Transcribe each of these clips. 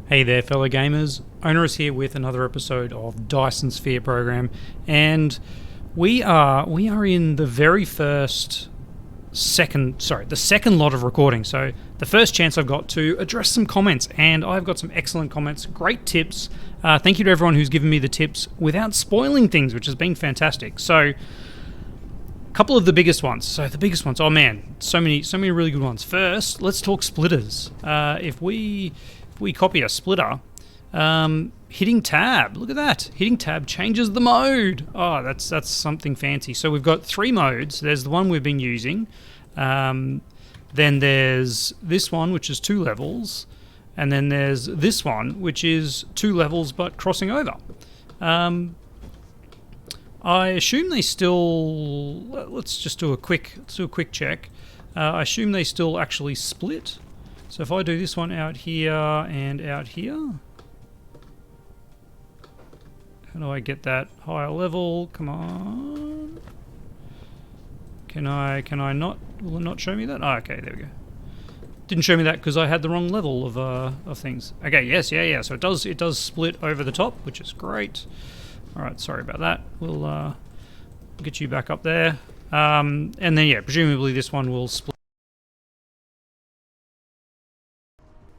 Hey there, fellow gamers. Owner is here with another episode of Dyson Sphere Program, and we are in the second lot of recording. So the first chance I've got to address some comments, and I've got some excellent comments, great tips. Thank you to everyone who's given me the tips without spoiling things, which has been fantastic. So, couple of the biggest ones. Oh man, so many really good ones. First, let's talk splitters. If we copy a splitter, hitting tab, look at that. Hitting tab changes the mode. Oh, that's something fancy. So we've got three modes. There's the one we've been using. Then there's this one, which is 2 levels. And then there's this one, which is 2 levels but crossing over. I assume they still... Let's just do a quick check. I assume they still actually split. So if I do this one out here and out here, how do I get that higher level? Come on. Can I not? Will it not show me that? Oh, okay, there we go. Didn't show me that because I had the wrong level of things. Okay, yes, yeah. So it does split over the top, which is great. All right, sorry about that. We'll get you back up there. And then yeah, presumably this one will split.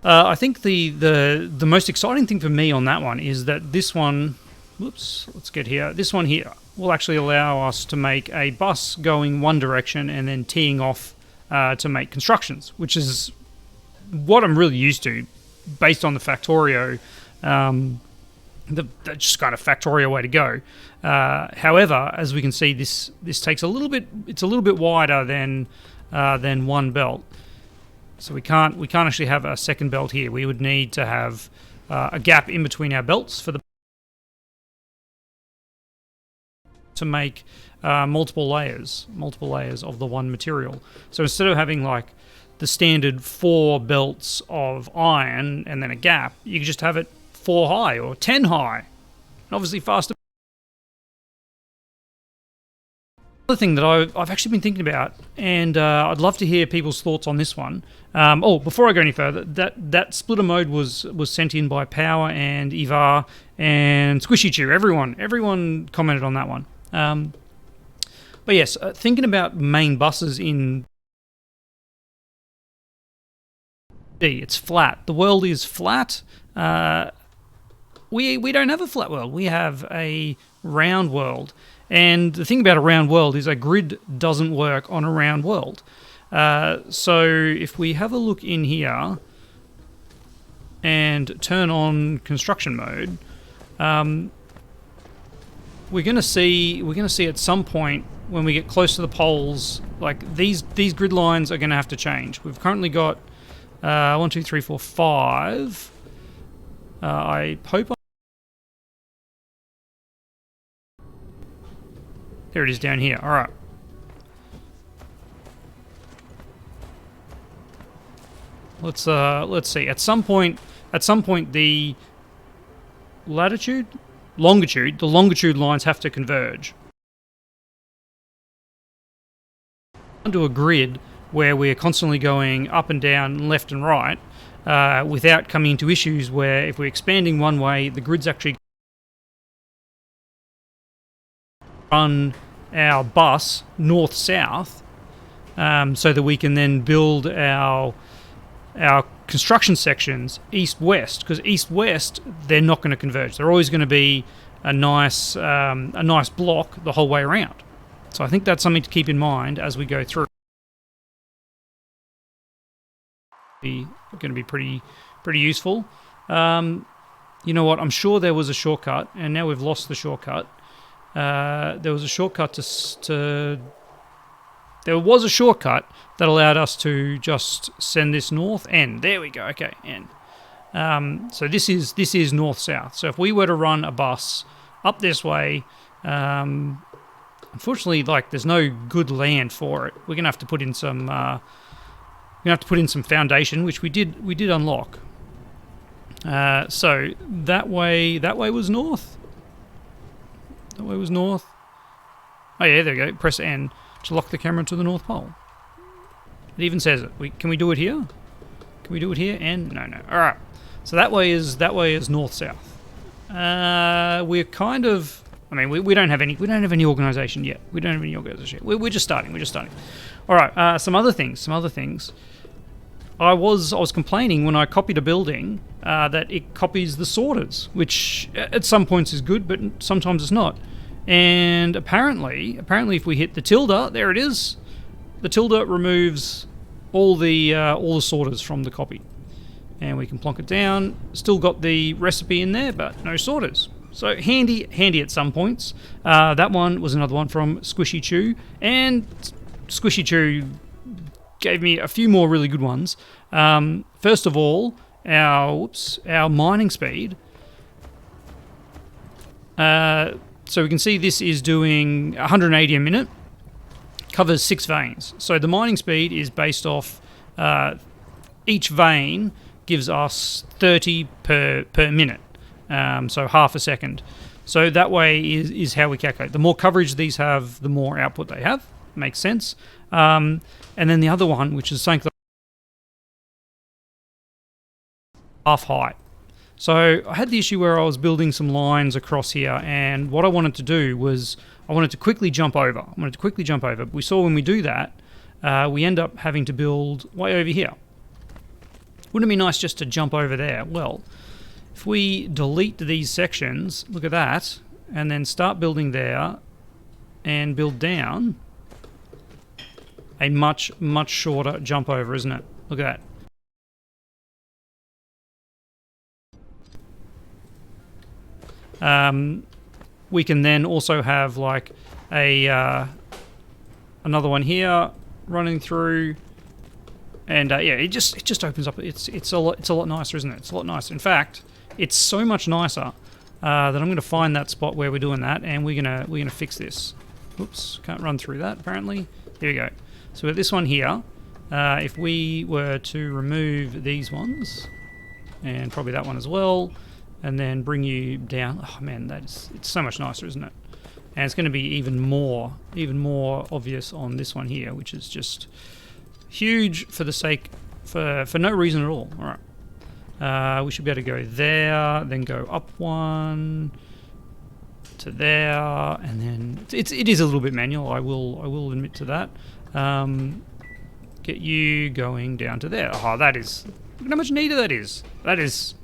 I think the most exciting thing for me on that one is that this one, whoops, let's get here. This one here will actually allow us to make a bus going one direction and then teeing off to make constructions, which is what I'm really used to, based on the Factorio, the just kind of Factorio way to go. However, as we can see, this takes a little bit. It's a little bit wider than one belt. So we can't actually have a second belt here. We would need to have a gap in between our belts to make multiple layers of the one material. So instead of having like the standard 4 belts of iron and then a gap, you could just have it 4 high or 10 high, and obviously faster. Another thing that I've actually been thinking about, and I'd love to hear people's thoughts on this one. Before I go any further, that splitter mode was sent in by Power and Ivar and Squishy Chew. Everyone commented on that one. But yes, thinking about main buses in D, it's flat. The world is flat. We don't have a flat world. We have a round world. And the thing about a round world is a grid doesn't work on a round world. So if we have a look in here and turn on construction mode, we're going to see at some point when we get close to the poles, like these grid lines are going to have to change. We've currently got 1, 2, 3, 4, 5. I hope. There it is down here. All right. Let's see. At some point, the longitude lines have to converge onto a grid where we're constantly going up and down, left and right, without coming into issues where if we're expanding one way, the grid's actually run our bus north-south, so that we can then build our construction sections east-west, because east-west they're not going to converge. They're always going to be a nice block the whole way around. So I think that's something to keep in mind as we go through. Going to be pretty useful. You know what? I'm sure there was a shortcut, and now we've lost the shortcut. There was a shortcut There was a shortcut that allowed us to just send this north. N. There we go. Okay, N. So this is north-south. So if we were to run a bus up this way, unfortunately, like there's no good land for it. We're gonna have to put in some. Foundation, which we did unlock. So that way was north. That way was north. Oh yeah, there we go. Press N to lock the camera to the North Pole. It even says it. Can we do it here? Can we do it here? N? No. Alright. So that way is north-south. We're kind of... I mean, we don't have any organisation yet. We're just starting. All right. Some other things. I was complaining when I copied a building that it copies the sorters, which at some points is good, but sometimes it's not. And apparently, if we hit the tilde, there it is. The tilde removes all the sorters from the copy, and we can plonk it down. Still got the recipe in there, but no sorters. So handy at some points. That one was another one from Squishy Chew, and Squishy Chew gave me a few more really good ones. First of all, our mining speed. So we can see this is doing 180 a minute, covers 6 veins. So the mining speed is based off each vein gives us 30 per minute, so half a second. So that way is how we calculate. The more coverage these have, the more output they have. Makes sense. And then the other one, which is something half height. So I had the issue where I was building some lines across here, and what I wanted to do was I wanted to quickly jump over. We saw when we do that, we end up having to build way over here. Wouldn't it be nice just to jump over there? Well, if we delete these sections, look at that, and then start building there and build down, a much shorter jump over, isn't it? Look at that. We can then also have like a another one here running through, and yeah, it just opens up. It's a lot nicer, isn't it? It's a lot nicer. In fact, it's so much nicer that I'm going to find that spot where we're doing that, and we're gonna fix this. Oops, can't run through that apparently. Here we go. So with this one here, if we were to remove these ones, and probably that one as well, and then bring you down, oh man, it's so much nicer, isn't it? And it's going to be even more obvious on this one here, which is just huge for no reason at all. All right, we should be able to go there, then go up one to there, and then it is a little bit manual. I will admit to that. Get you going down to there. Oh, that is, look at how much neater that is. That is,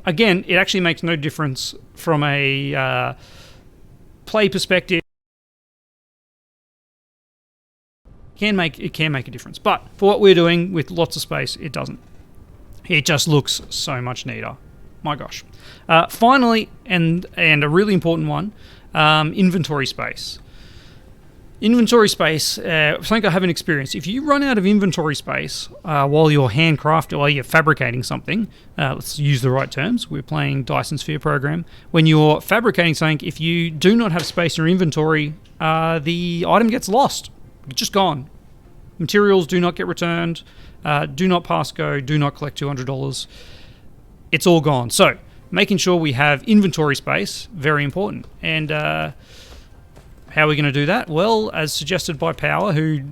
again, it actually makes no difference from a play perspective. It can make a difference, but for what we're doing with lots of space, it doesn't. It just looks so much neater. My gosh. Finally, and a really important one, inventory space. Inventory space, something I haven't experienced. If you run out of inventory space while you're while you're fabricating something, let's use the right terms. We're playing Dyson Sphere Program. When you're fabricating something, if you do not have space in your inventory, the item gets lost. It's just gone. Materials do not get returned. Do not pass go. Do not collect $200. It's all gone. So making sure we have inventory space, very important. And how are we going to do that? Well, as suggested by Power, who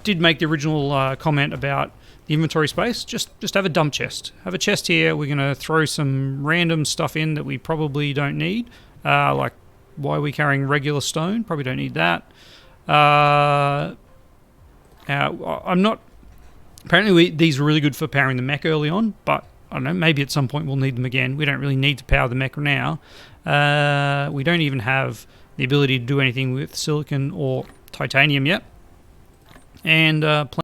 did make the original comment about the inventory space, just have a dump chest. Have a chest here. We're going to throw some random stuff in that we probably don't need. Like, why are we carrying regular stone? Probably don't need that. I'm not... Apparently these are really good for powering the mech early on, but I don't know, maybe at some point we'll need them again. We don't really need to power the mech now. We don't even have the ability to do anything with silicon or titanium yet. And alright,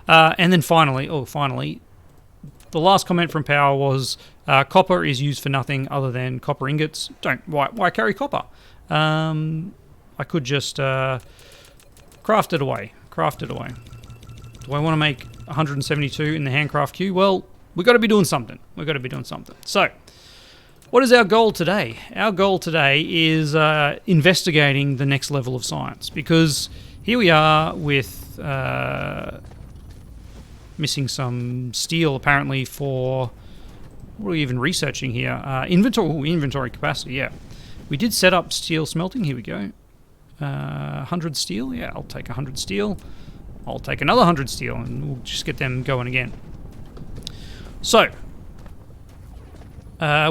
and then finally, the last comment from Power was copper is used for nothing other than copper ingots. Why carry copper? I could just craft it away. Do I want to make 172 in the handcraft queue? Well, we've got to be doing something. So, what is our goal today? Our goal today is investigating the next level of science, because here we are with missing some steel apparently for... What are we even researching here? Inventory capacity, yeah. We did set up steel smelting. Here we go. 100 steel. Yeah, I'll take 100 steel. I'll take another 100 steel and we'll just get them going again. So,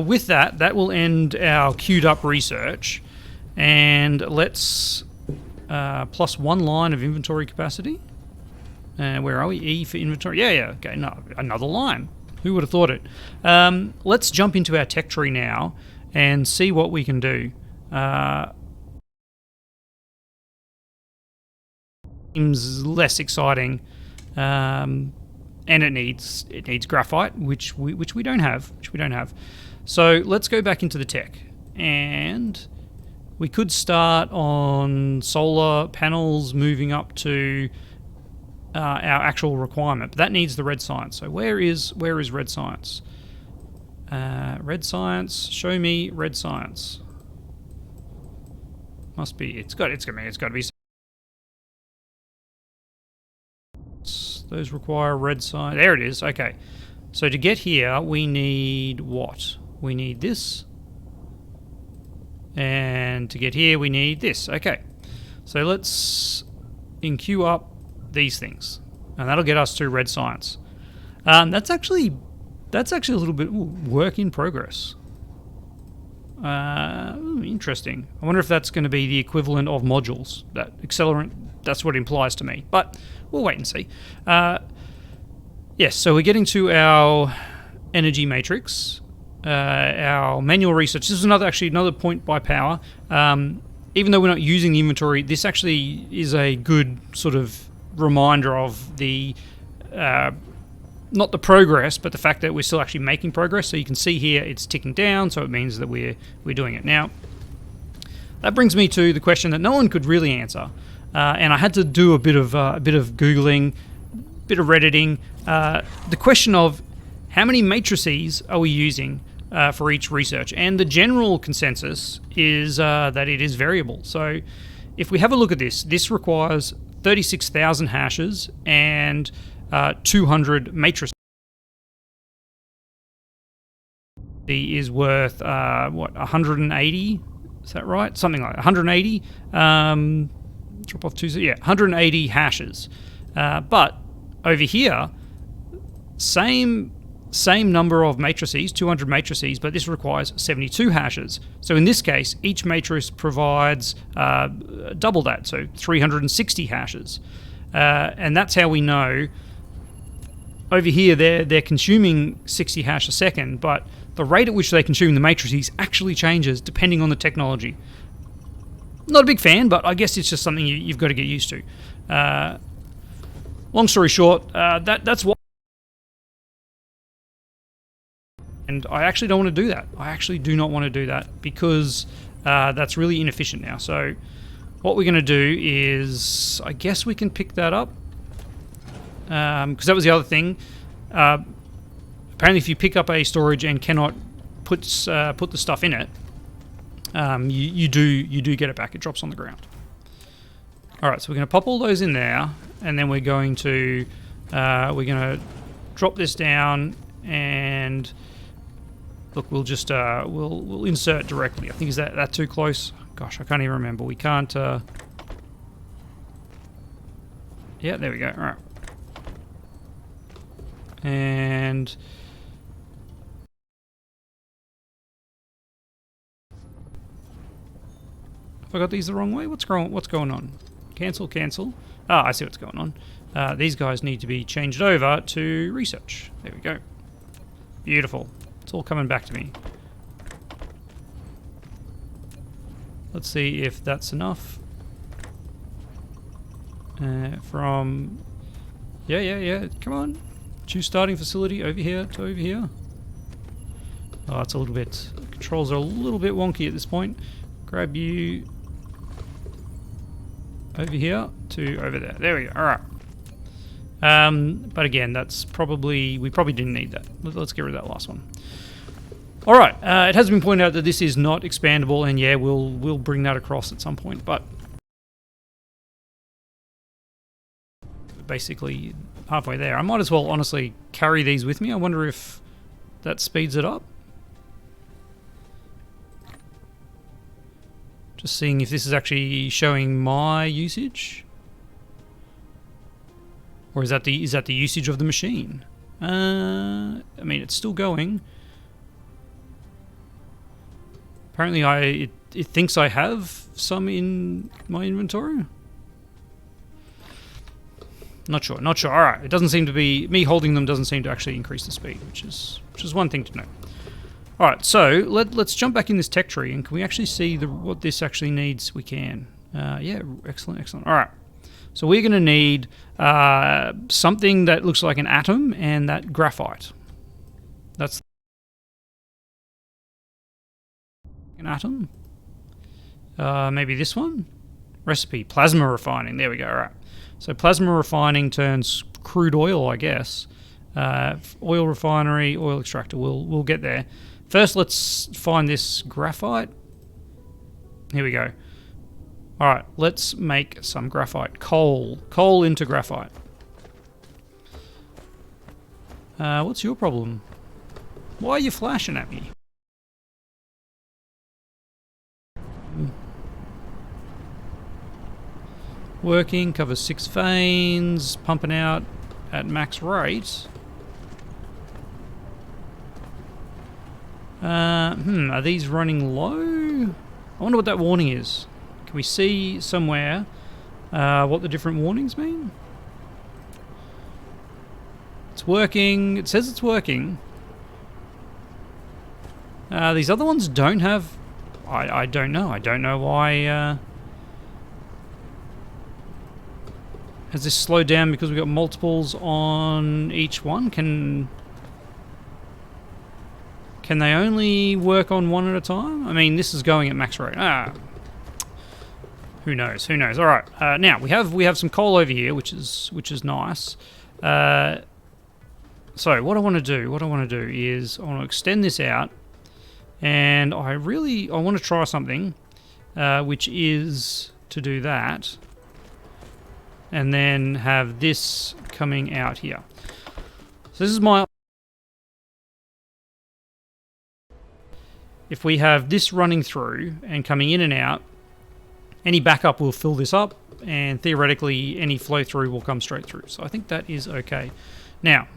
with that, that will end our queued up research. And let's plus 1 line of inventory capacity. Where are we? E for inventory. Yeah. Okay, no, another line. Who would have thought it? Let's jump into our tech tree now and see what we can do. Seems less exciting, and it needs graphite, which we don't have. So let's go back into the tech, and we could start on solar panels, moving up to our actual requirement. But that needs the red science. So where is red science? Red science. Show me red science. Must be. It's got to be. Those require red science. There it is. Okay. So to get here, we need what? We need this. And to get here, we need this. Okay. So let's queue up these things, and that'll get us to red science. That's actually a little bit work in progress. Interesting. I wonder if that's going to be the equivalent of modules. That accelerant. That's what it implies to me, but we'll wait and see. Yes, so we're getting to our energy matrix, our manual research. This is another point by power. Even though we're not using the inventory, this actually is a good sort of reminder of the not the progress, but the fact that we're still actually making progress. So you can see here it's ticking down, so it means that we're doing it. Now, that brings me to the question that no one could really answer, and I had to do a bit of Googling, bit of Redditing. The question of how many matrices are we using for each research, and the general consensus is that it is variable. So if we have a look at this, this requires 36,000 hashes and 200 matrices. The is worth what, 180? Is that right? Something like 180. Drop off 2. Yeah, 180 hashes. But over here, same number of matrices, 200 matrices, but this requires 72 hashes. So in this case, each matrix provides double that, so 360 hashes. And that's how we know. Over here, they're consuming 60 hash a second, but the rate at which they consume the matrices actually changes depending on the technology. Not a big fan, but I guess it's just something you've got to get used to. Long story short, that's what. And I actually don't want to do that. I actually do not want to do that because that's really inefficient now. So what we're going to do is, I guess we can pick that up. Because that was the other thing. Apparently if you pick up a storage and cannot put the stuff in it, you do get it back. It drops on the ground. Alright, so we're going to pop all those in there, and then we're going to drop this down, and look, we'll just we'll insert directly. I think, is that too close? Gosh, I can't even remember. We can't. Yeah, there we go. All right, and have I got these the wrong way? What's going on? Cancel. Ah, I see what's going on. These guys need to be changed over to research. There we go. Beautiful. It's all coming back to me. Let's see if that's enough. From... Yeah. Come on. Choose starting facility over here to over here. Oh, it's a little bit... Controls are a little bit wonky at this point. Grab you... over here to over there. There we go. Alright. But again, that's probably... We probably didn't need that. Let's get rid of that last one. Alright, it has been pointed out that this is not expandable, and yeah, we'll bring that across at some point, but... basically halfway there. I might as well honestly carry these with me. I wonder if that speeds it up. Just seeing if this is actually showing my usage. Or is that the usage of the machine? I mean, it's still going. Apparently, it thinks I have some in my inventory. Not sure. All right, it doesn't seem to be me holding them. Doesn't seem to actually increase the speed, which is one thing to know. All right, so let's jump back in this tech tree, and can we actually see what this actually needs? We can. Yeah, excellent. All right, so we're going to need something that looks like an atom and that graphite. That's an atom. Maybe this one. Recipe: plasma refining. There we go. All right. So plasma refining turns crude oil, I guess. Oil refinery, oil extractor. We'll get there. First, let's find this graphite. Here we go. All right, let's make some graphite. Coal into graphite. What's your problem? Why are you flashing at me? Working, covers 6 veins, pumping out at max rate. Are these running low? I wonder what that warning is. Can we see somewhere what the different warnings mean? It's working. It says it's working. These other ones don't have... I don't know. I don't know why... Has this slowed down because we've got multiples on each one? Can they only work on one at a time? I mean, this is going at max rate. Who knows? All right. Now we have some coal over here, which is nice. So what I want to do is I want to extend this out, and I want to try something, which is to do that. And then have this coming out here. So this is my... If we have this running through and coming in and out, any backup will fill this up, and theoretically any flow through will come straight through. So I think that is okay. Now,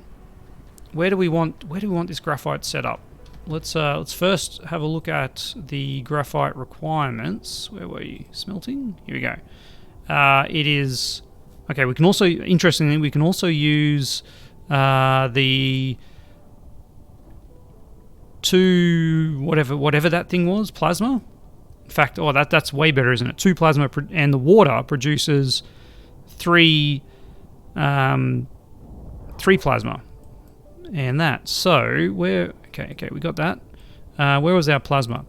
where do we want this graphite set up? Let's first have a look at the graphite requirements. Where were you? Smelting? Here we go. It is... Okay, we can also, interestingly, we can also use the 2 whatever that thing was, plasma. In fact, that's way better, isn't it? 2 plasma, and the water produces 3 plasma, and that. So okay, we got that. Where was our plasma?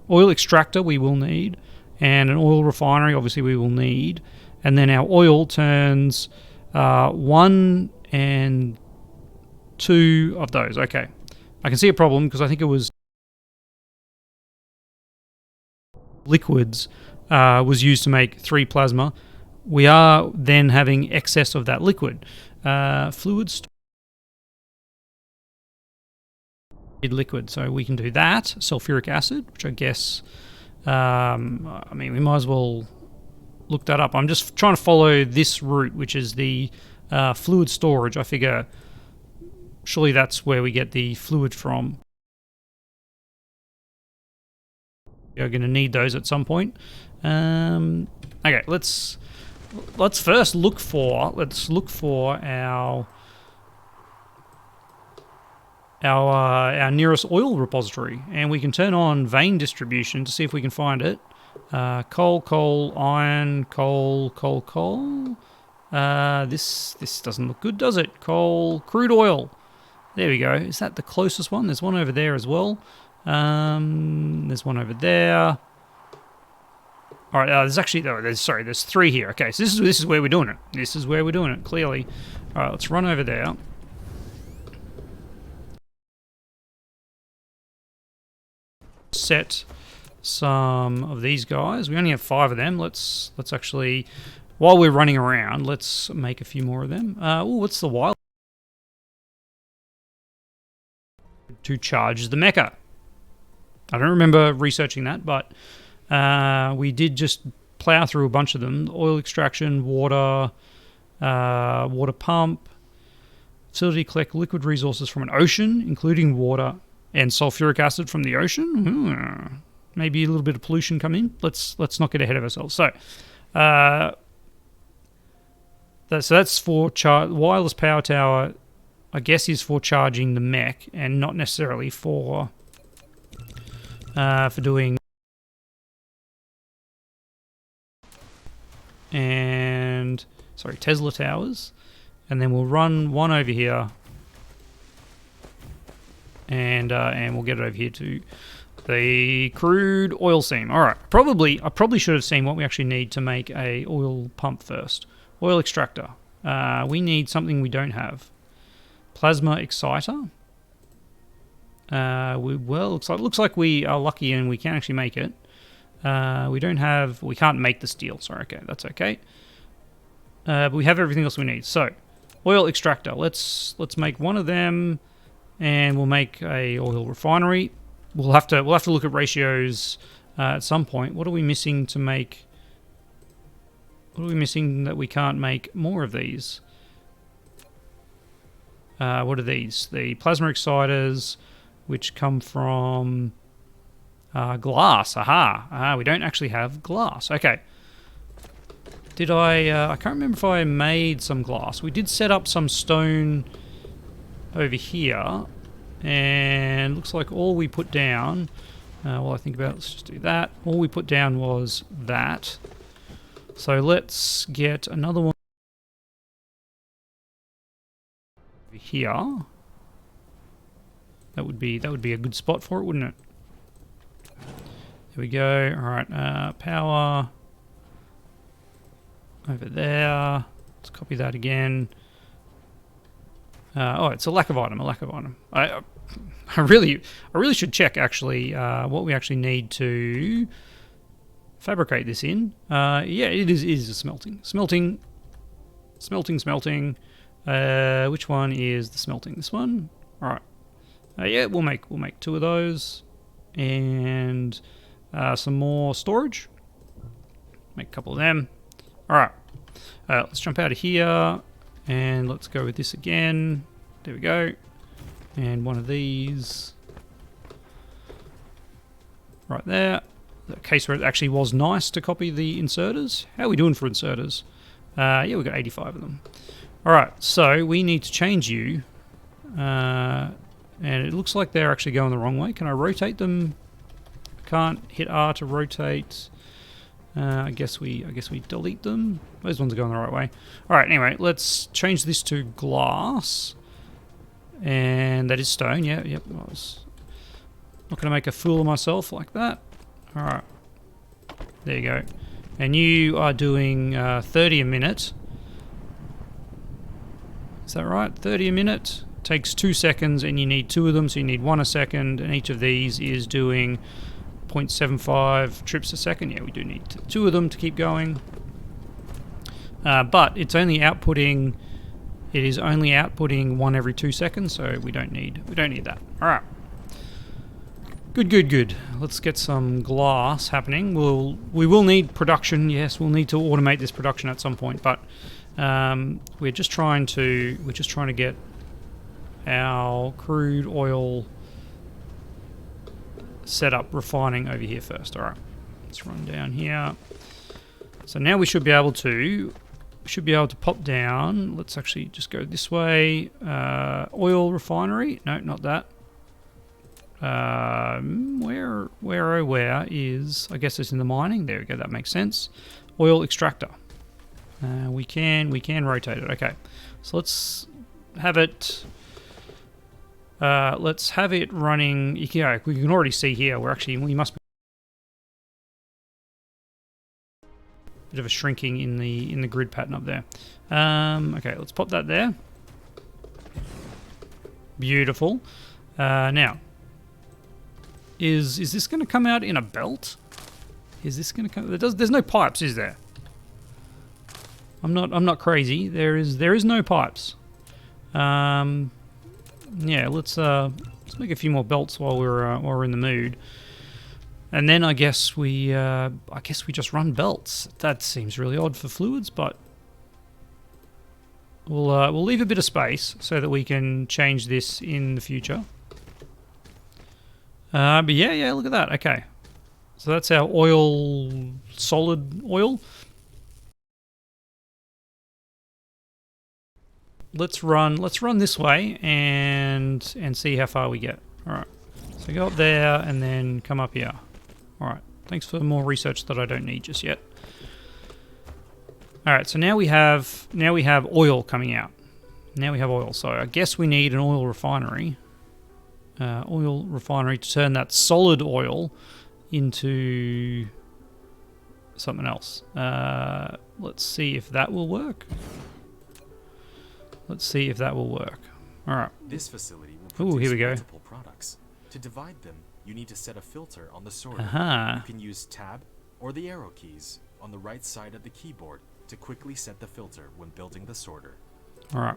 Oil extractor we will need. And an oil refinery, obviously, we will need. And then our oil turns 1 and 2 of those. Okay. I can see a problem because I think it was liquids was used to make 3 plasma. We are then having excess of that liquid. Fluids. Liquid. So we can do that. Sulfuric acid, which I guess... I mean, we might as well look that up. I'm just trying to follow this route, which is the fluid storage. I figure surely that's where we get the fluid from. We're going to need those at some point. Okay, let's first look for our nearest oil repository, and we can turn on vein distribution to see if we can find it. Coal, iron, coal. This doesn't look good, does it? Coal, crude oil. There we go. Is that the closest one? There's one over there as well. There's one over there. All right. There's 3 here. Okay, so this is where we're doing it. This is where we're doing it. Clearly. All right. Let's run over there. Set some of these guys. We only have 5 of them. Let's actually, while we're running around, let's make a few more of them. What's the wild? To charge the mecha. I don't remember researching that, but we did just plow through a bunch of them. Oil extraction, water, water pump, facility collect liquid resources from an ocean, including water and sulfuric acid from the ocean. Maybe a little bit of pollution come in. Let's not get ahead of ourselves. So, that's for wireless power tower. I guess is for charging the mech and not necessarily for doing. And sorry, Tesla towers, and then we'll run one over here, and we'll get it over here to the crude oil seam. All right, I probably should have seen what we actually need to make a oil pump first. Oil extractor. We need something we don't have. Plasma exciter. Looks like we are lucky and we can actually make it. We can't make the steel. Sorry, okay, that's okay. But we have everything else we need. So, oil extractor. Let's make one of them, and we'll make a oil refinery. We'll have to look at ratios at some point. What are we missing to make? What are we missing that we can't make more of these? What are these? The plasma exciters, which come from glass. Aha, we don't actually have glass. Okay. Did I can't remember if I made some glass. We did set up some stone over here, and looks like all we put down, while I think about it, let's just do that. All we put down was that. So let's get another one over here. That would be a good spot for it, wouldn't it? There we go. All right, power over there. Let's copy that again. It's a lack of item. I really should check actually what we actually need to fabricate this in. Yeah, it is a smelting. Which one is the smelting? This one. All right. Yeah, we'll make two of those, and some more storage. Make a couple of them. All right. Let's jump out of here, and let's go with this again. There we go. And one of these right there. The case where it actually was nice to copy the inserters. How are we doing for inserters? Yeah, we've got 85 of them. All right, so we need to change you. And it looks like they're actually going the wrong way. Can I rotate them? I can't hit R to rotate. I guess we delete them. Those ones are going the right way. All right, anyway, let's change this to glass. And that is stone. Yeah, yep. I was not going to make a fool of myself like that. All right. There you go. And you are doing 30 a minute. Is that right? 30 a minute. Takes 2 seconds, and you need 2 of them, so you need 1 a second, and each of these is doing 0.75 trips a second. Yeah, we do need 2 of them to keep going. But it's only outputting. It is only outputting 1 every 2 seconds, so we don't need that. All right. Good. Let's get some glass happening. We will need production. Yes, we'll need to automate this production at some point, but we're just trying to get our crude oil setup refining over here first. All right, let's run down here. So now we should be able to pop down. Let's actually just go this way. Oil refinery. No, not that. Where is? I guess it's in the mining. There we go. That makes sense. Oil extractor. We can rotate it. Okay, so let's have it. Let's have it running. Yeah, we can already see here. We must be a bit of a shrinking in the grid pattern up there. Okay, let's pop that there. Beautiful. Now, is this going to come out in a belt? Is this going to come? There's no pipes, is there? I'm not crazy. There is no pipes. Yeah, let's make a few more belts while we're in the mood. And then I guess we just run belts. That seems really odd for fluids, but we'll leave a bit of space so that we can change this in the future. But yeah, look at that. Okay, so that's our oil, solid oil. Let's run this way and see how far we get. All right, so go up there and then come up here. All right, thanks for more research that I don't need just yet. All right, so now we have oil coming out. Now we have oil, so I guess we need an oil refinery. To turn that solid oil into something else. Let's see if that will work. Let's see if that will work. All right. This facility will produce here we go. multiple products. To divide them, you need to set a filter on the sorter. You can use tab or the arrow keys on the right side of the keyboard to quickly set the filter when building the sorter. All right.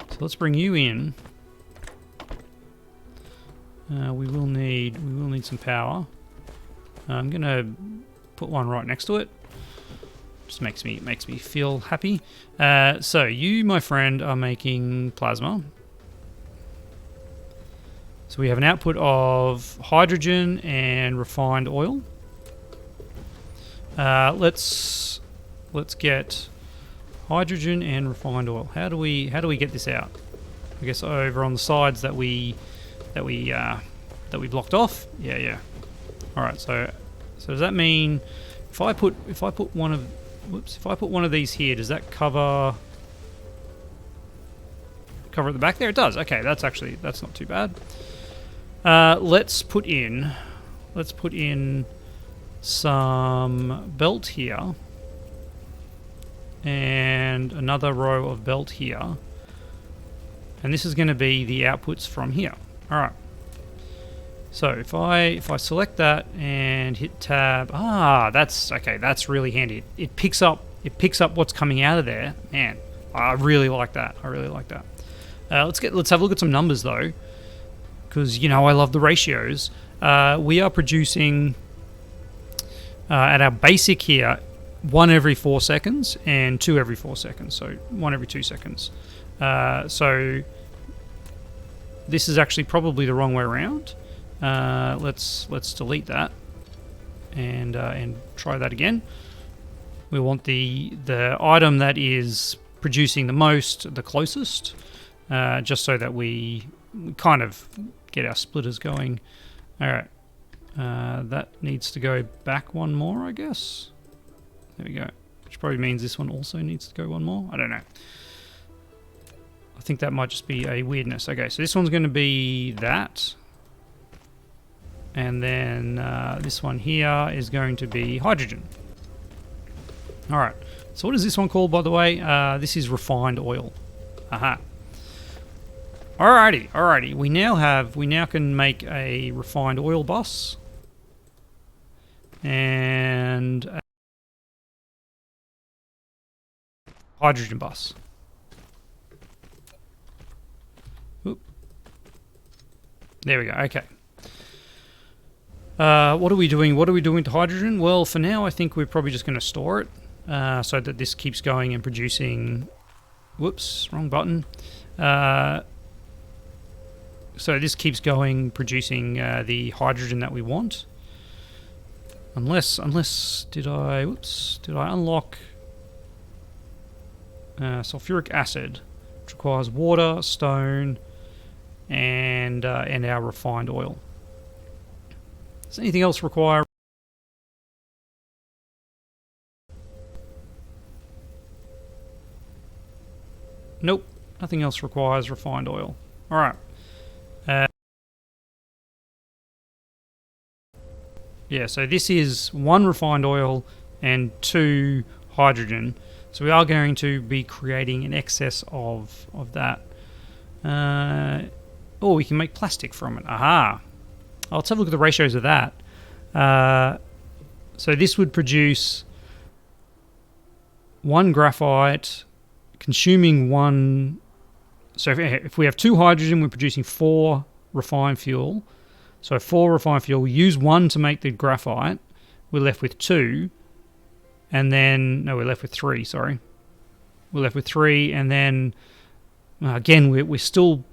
So let's bring you in. We will need some power. I'm gonna put one right next to it. Just makes me feel happy. So you, my friend, are making plasma. So we have an output of hydrogen and refined oil. Let's get hydrogen and refined oil. How do we get this out? I guess over on the sides that we blocked off. Yeah. All right. So does that mean if I put one of these here, does that cover at the back there? It does. Okay, that's not too bad. Let's put in some belt here and another row of belt here, and this is going to be the outputs from here. All right. So if I select that and hit tab, that's okay. That's really handy. It picks up what's coming out of there. Man, I really like that. Let's have a look at some numbers though, because I love the ratios. We are producing at our basic here 1 every 4 seconds and 2 every 4 seconds. So 1 every 2 seconds. So this is actually probably the wrong way around. Let's delete that and try that again. We want the item that is producing the most, the closest, just so that we kind of get our splitters going. All right, that needs to go back one more, I guess. There we go. Which probably means this one also needs to go one more. I don't know. I think that might just be a weirdness. Okay, so this one's going to be that. And then this one here is going to be hydrogen. All right. So what is this one called, by the way? This is refined oil. Aha. Alrighty. We now can make a refined oil bus and a hydrogen bus. Oop. There we go. Okay. What are we doing? What are we doing to hydrogen? Well, for now, I think we're probably just going to store it so that this keeps going and producing. Whoops, wrong button. So this keeps going, producing the hydrogen that we want. Unless did I unlock sulfuric acid, which requires water, stone, and our refined oil. Does anything else require? Nope, nothing else requires refined oil. All right. Yeah, so this is 1 refined oil and 2 hydrogen. So we are going to be creating an excess of that. We can make plastic from it. Aha. Let's have a look at the ratios of that. So this would produce 1 graphite, consuming 1. So if we have 2 hydrogen, we're producing 4 refined fuel. So 4 refined fuel. We use 1 to make the graphite. We're left with 2. And then... No, we're left with 3, sorry. We're left with 3, and then... again, we're still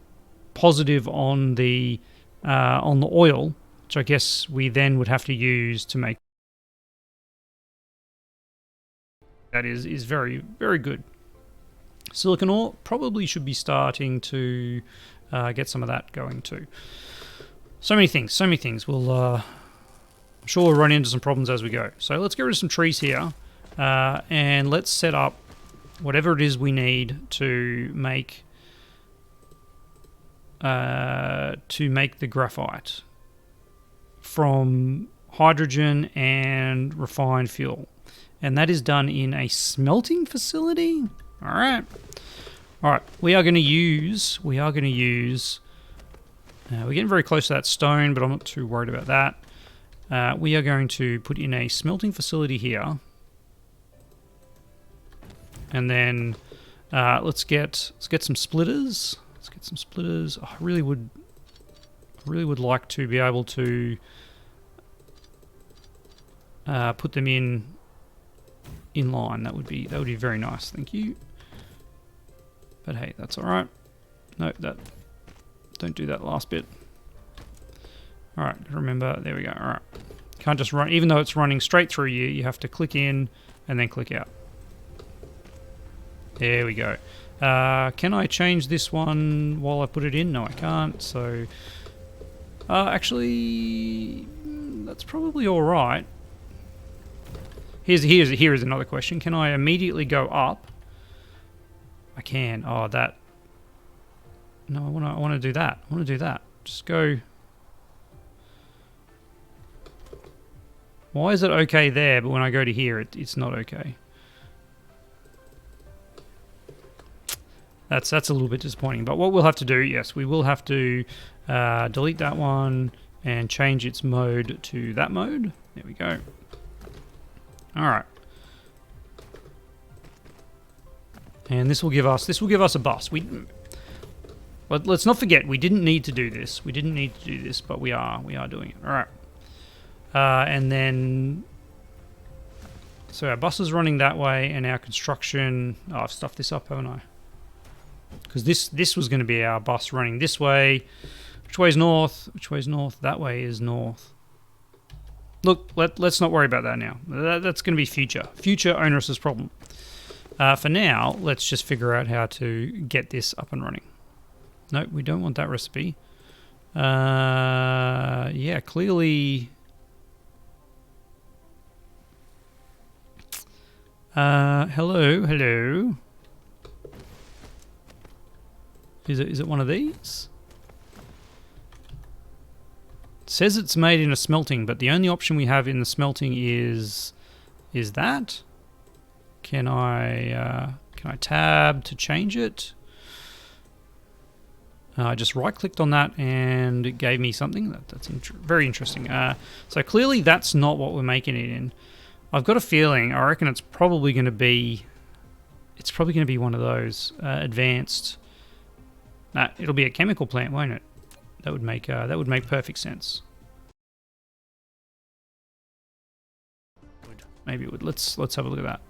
positive on the oil, which I guess we then would have to use to make... That is very, very good. Silicon ore probably should be starting to get some of that going too. So many things. We'll, I'm sure we'll run into some problems as we go. So let's get rid of some trees here, and let's set up whatever it is we need to make the graphite from hydrogen and refined fuel. And that is done in a smelting facility. All right. We are going to use. We're getting very close to that stone, but I'm not too worried about that. We are going to put in a smelting facility here, and then let's get some splitters. Let's get some splitters. I really would like to be able to put them in line. That would be very nice. Thank you. But hey, that's all right. No, don't do that last bit. All right, remember, there we go. All right, can't just run, even though it's running straight through you, you have to click in and then click out. There we go. Can I change this one while I put it in? No, I can't. So, actually, that's probably all right. Here's another question. Can I immediately go up? I can. Oh, that. No, I want to do that. I want to do that. Just go. Why is it okay there, but when I go to here, it's not okay? That's a little bit disappointing. But what we'll have to do, yes, we will have to delete that one and change its mode to that mode. There we go. All right. And this will give us a bus. Let's not forget, we didn't need to do this. But we are doing it. All right. And then, so our bus is running that way, and our construction. Oh, I've stuffed this up, haven't I? Because this was going to be our bus running this way. Which way is north? Which way is north? That way is north. Look, let's not worry about that now. That's going to be future onerous problem. For now, let's just figure out how to get this up and running. No, we don't want that recipe. Yeah, clearly. Hello. Is it one of these? It says it's made in a smelting, but the only option we have in the smelting is that. Can I tab to change it? I just right-clicked on that and it gave me something. That's very interesting. So clearly that's not what we're making it in. I've got a feeling. I reckon it's probably going to be. It's probably going to be one of those advanced. It'll be a chemical plant, won't it? That would make perfect sense. Maybe it would. Let's have a look at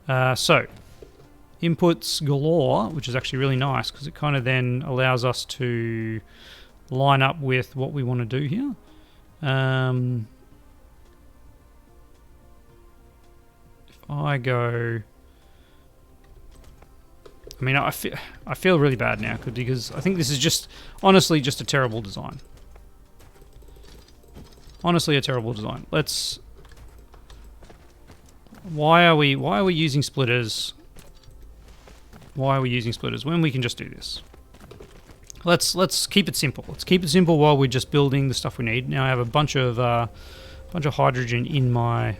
that. So, inputs galore, which is actually really nice because it kind of then allows us to line up with what we want to do here. If I go, I mean, I feel really bad now because I think this is just honestly just a terrible design. Honestly, a terrible design. Let's. Why are we using splitters? Why are we using splitters when we can just do this? Let's keep it simple. Let's keep it simple while we're just building the stuff we need. Now I have a bunch of hydrogen in my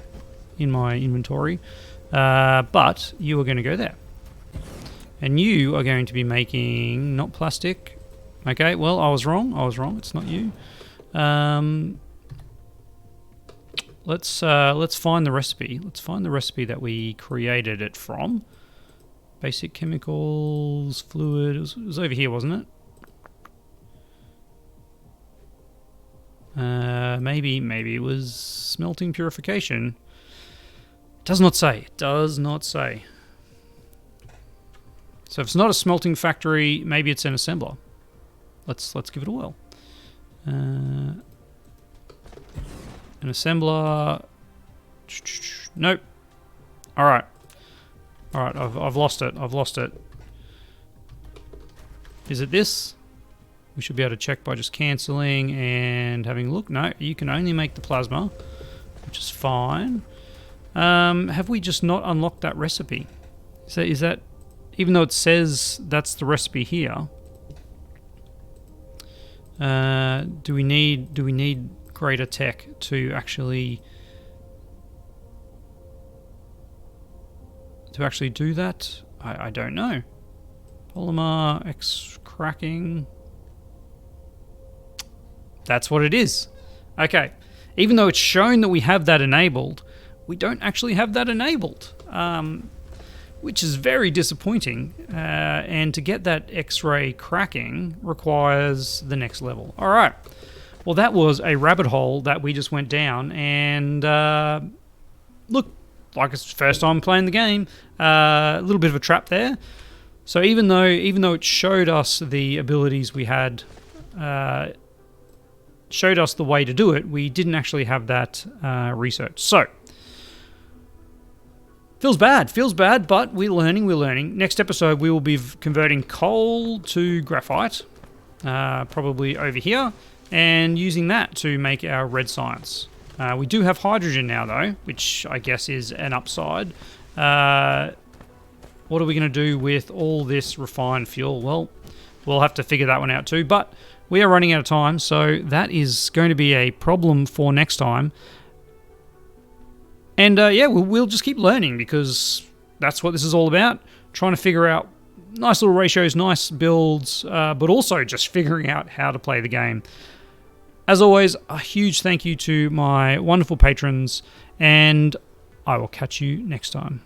inventory, but you are going to go there, and you are going to be making not plastic. Okay, well I was wrong. It's not you. Let's find the recipe. Let's find the recipe that we created it from. Basic chemicals, fluid. It was over here, wasn't it? Maybe it was smelting purification. Does not say. It does not say. So if it's not a smelting factory, maybe it's an assembler. Let's give it a whirl. An assembler. Nope. All right. I've lost it. Is it this? We should be able to check by just cancelling and having a look. No, you can only make the plasma, which is fine. Have we just not unlocked that recipe? So is that, even though it says that's the recipe here, do we need greater tech to actually do that? I don't know. Polymer X cracking. That's what it is. Okay. Even though it's shown that we have that enabled, we don't actually have that enabled, which is very disappointing. And to get that X-ray cracking requires the next level. All right. Well, that was a rabbit hole that we just went down, and look, like it's the first time playing the game, a little bit of a trap there. So even though it showed us the abilities we had, showed us the way to do it, we didn't actually have that research. So feels bad, but we're learning. Next episode, we will be converting coal to graphite, probably over here, and using that to make our red science. We do have hydrogen now, though, which I guess is an upside. What are we going to do with all this refined fuel? Well, we'll have to figure that one out too, but we are running out of time, so that is going to be a problem for next time. And yeah, we'll just keep learning, because that's what this is all about. Trying to figure out nice little ratios, nice builds, but also just figuring out how to play the game. As always, a huge thank you to my wonderful patrons, and I will catch you next time.